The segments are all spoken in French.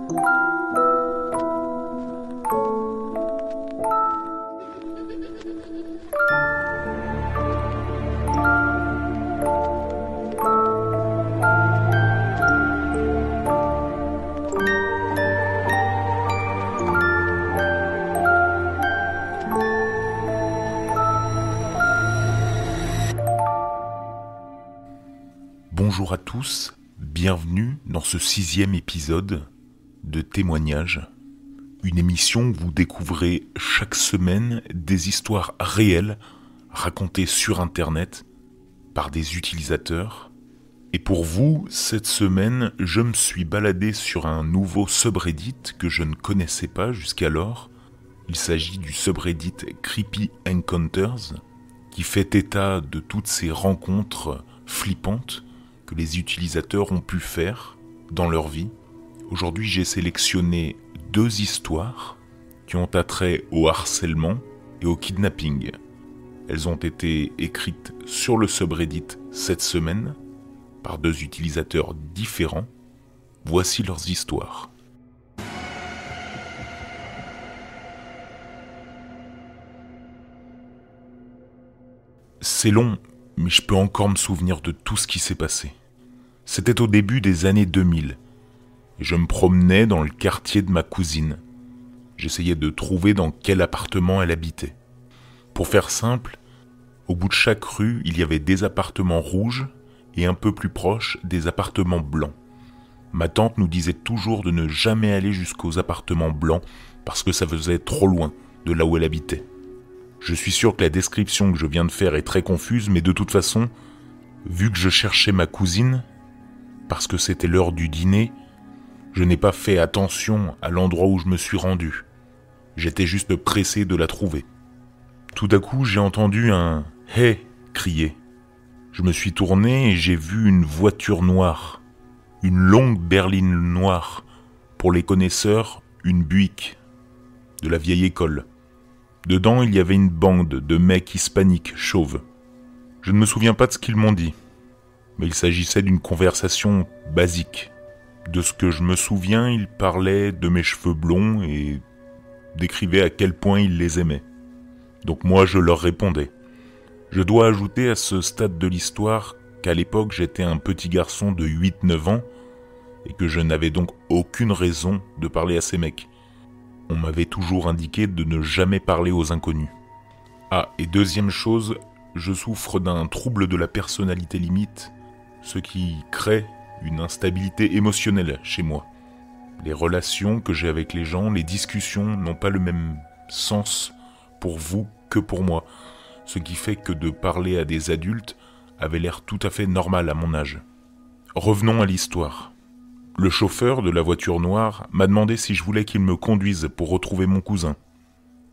Bonjour à tous, bienvenue dans ce 6e épisode de Témoignages, une émission où vous découvrez chaque semaine des histoires réelles racontées sur internet par des utilisateurs. Et pour vous, cette semaine, je me suis baladé sur un nouveau subreddit que je ne connaissais pas jusqu'alors. Il s'agit du subreddit Creepy Encounters, qui fait état de toutes ces rencontres flippantes que les utilisateurs ont pu faire dans leur vie. Aujourd'hui, j'ai sélectionné 2 histoires qui ont attrait au harcèlement et au kidnapping. Elles ont été écrites sur le subreddit cette semaine par 2 utilisateurs différents. Voici leurs histoires. C'est long, mais je peux encore me souvenir de tout ce qui s'est passé. C'était au début des années 2000, et je me promenais dans le quartier de ma cousine. J'essayais de trouver dans quel appartement elle habitait. Pour faire simple, au bout de chaque rue, il y avait des appartements rouges, et un peu plus proche, des appartements blancs. Ma tante nous disait toujours de ne jamais aller jusqu'aux appartements blancs, parce que ça faisait trop loin de là où elle habitait. Je suis sûr que la description que je viens de faire est très confuse, mais de toute façon, vu que je cherchais ma cousine, parce que c'était l'heure du dîner, je n'ai pas fait attention à l'endroit où je me suis rendu. J'étais juste pressé de la trouver. Tout à coup, j'ai entendu un « Hey !» crier. Je me suis tourné et j'ai vu une voiture noire, une longue berline noire, pour les connaisseurs, une Buick, de la vieille école. Dedans, il y avait une bande de mecs hispaniques chauves. Je ne me souviens pas de ce qu'ils m'ont dit, mais il s'agissait d'une conversation basique. De ce que je me souviens, ils parlaient de mes cheveux blonds et décrivaient à quel point ils les aimaient. Donc moi, je leur répondais. Je dois ajouter à ce stade de l'histoire qu'à l'époque, j'étais un petit garçon de 8-9 ans et que je n'avais donc aucune raison de parler à ces mecs. On m'avait toujours indiqué de ne jamais parler aux inconnus. Ah, et deuxième chose, je souffre d'un trouble de la personnalité limite, ce qui crée une instabilité émotionnelle chez moi. Les relations que j'ai avec les gens, les discussions n'ont pas le même sens pour vous que pour moi, ce qui fait que de parler à des adultes avait l'air tout à fait normal à mon âge. Revenons à l'histoire. Le chauffeur de la voiture noire m'a demandé si je voulais qu'il me conduise pour retrouver mon cousin.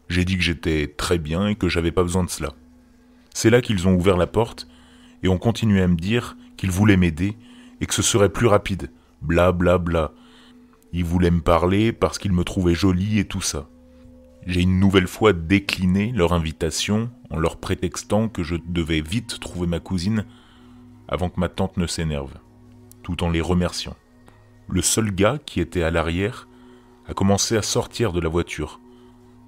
J'ai dit que j'étais très bien et que j'avais pas besoin de cela. C'est là qu'ils ont ouvert la porte et ont continué à me dire qu'ils voulaient m'aider et que ce serait plus rapide, bla bla bla. Ils voulaient me parler parce qu'ils me trouvaient jolie et tout ça. J'ai une nouvelle fois décliné leur invitation en leur prétextant que je devais vite trouver ma cousine avant que ma tante ne s'énerve, tout en les remerciant. Le seul gars qui était à l'arrière a commencé à sortir de la voiture,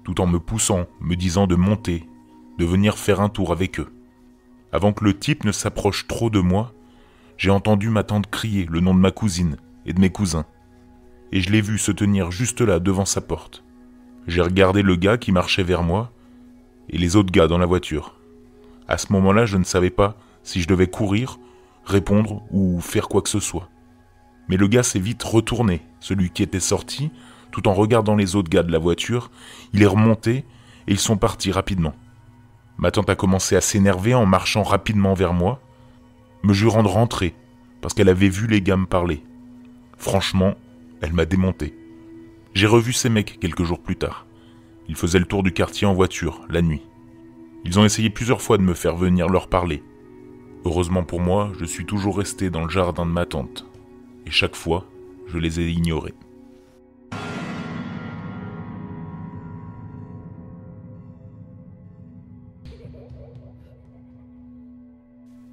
tout en me poussant, me disant de monter, de venir faire un tour avec eux. Avant que le type ne s'approche trop de moi, j'ai entendu ma tante crier le nom de ma cousine et de mes cousins, et je l'ai vu se tenir juste là devant sa porte. J'ai regardé le gars qui marchait vers moi et les autres gars dans la voiture. À ce moment-là, je ne savais pas si je devais courir, répondre ou faire quoi que ce soit. Mais le gars s'est vite retourné, celui qui était sorti, tout en regardant les autres gars de la voiture. Il est remonté et ils sont partis rapidement. Ma tante a commencé à s'énerver en marchant rapidement vers moi, me jurant de rentrer, parce qu'elle avait vu les gars me parler. Franchement, elle m'a démonté. J'ai revu ces mecs quelques jours plus tard. Ils faisaient le tour du quartier en voiture, la nuit. Ils ont essayé plusieurs fois de me faire venir leur parler. Heureusement pour moi, je suis toujours resté dans le jardin de ma tante. Et chaque fois, je les ai ignorés.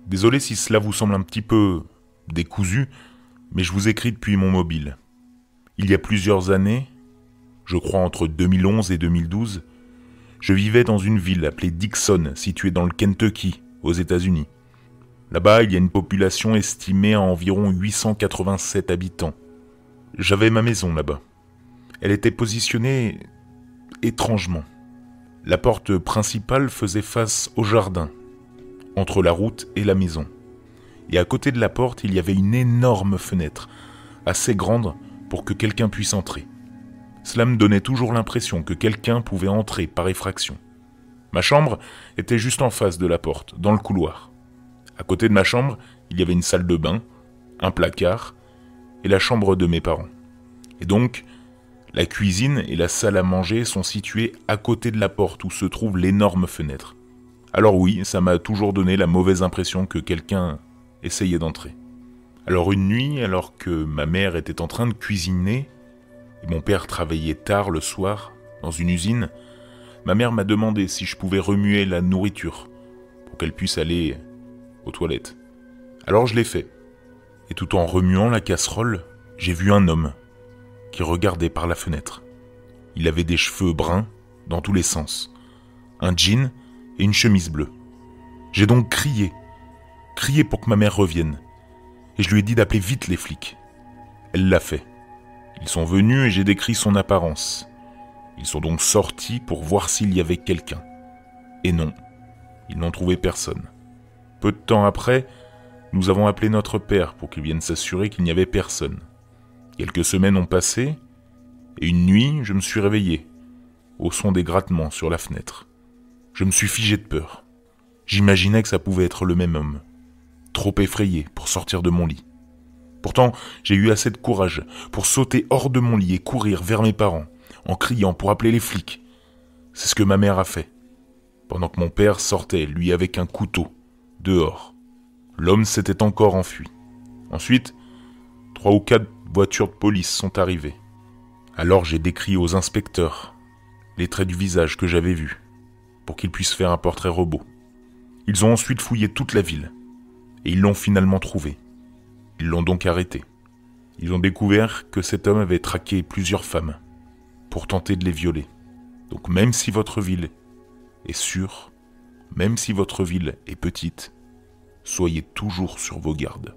Désolé si cela vous semble un petit peu décousu, mais je vous écris depuis mon mobile. Il y a plusieurs années, je crois entre 2011 et 2012, je vivais dans une ville appelée Dixon, située dans le Kentucky, aux États-Unis. Là-bas, il y a une population estimée à environ 887 habitants. J'avais ma maison là-bas. Elle était positionnée étrangement. La porte principale faisait face au jardin, entre la route et la maison. Et à côté de la porte, il y avait une énorme fenêtre, assez grande pour que quelqu'un puisse entrer. Cela me donnait toujours l'impression que quelqu'un pouvait entrer par effraction. Ma chambre était juste en face de la porte, dans le couloir. À côté de ma chambre, il y avait une salle de bain, un placard et la chambre de mes parents. Et donc, la cuisine et la salle à manger sont situées à côté de la porte où se trouve l'énorme fenêtre. Alors oui, ça m'a toujours donné la mauvaise impression que quelqu'un essayait d'entrer. Alors une nuit, alors que ma mère était en train de cuisiner et mon père travaillait tard le soir dans une usine, ma mère m'a demandé si je pouvais remuer la nourriture pour qu'elle puisse aller aux toilettes. Alors je l'ai fait. Et tout en remuant la casserole, j'ai vu un homme qui regardait par la fenêtre. Il avait des cheveux bruns dans tous les sens, un jean et une chemise bleue. J'ai donc crié pour que ma mère revienne, et je lui ai dit d'appeler vite les flics. Elle l'a fait. Ils sont venus et j'ai décrit son apparence. Ils sont donc sortis pour voir s'il y avait quelqu'un. Et non, ils n'ont trouvé personne. Peu de temps après, nous avons appelé notre père pour qu'il vienne s'assurer qu'il n'y avait personne. Quelques semaines ont passé, et une nuit, je me suis réveillé, au son des grattements sur la fenêtre. Je me suis figé de peur. J'imaginais que ça pouvait être le même homme, trop effrayé pour sortir de mon lit. Pourtant, j'ai eu assez de courage pour sauter hors de mon lit et courir vers mes parents, en criant pour appeler les flics. C'est ce que ma mère a fait, pendant que mon père sortait, lui avec un couteau, dehors. L'homme s'était encore enfui. Ensuite, 3 ou 4 voitures de police sont arrivées. Alors j'ai décrit aux inspecteurs les traits du visage que j'avais vus, pour qu'ils puissent faire un portrait robot. Ils ont ensuite fouillé toute la ville, et ils l'ont finalement trouvé. Ils l'ont donc arrêté. Ils ont découvert que cet homme avait traqué plusieurs femmes, pour tenter de les violer. Donc même si votre ville est sûre, même si votre ville est petite, soyez toujours sur vos gardes.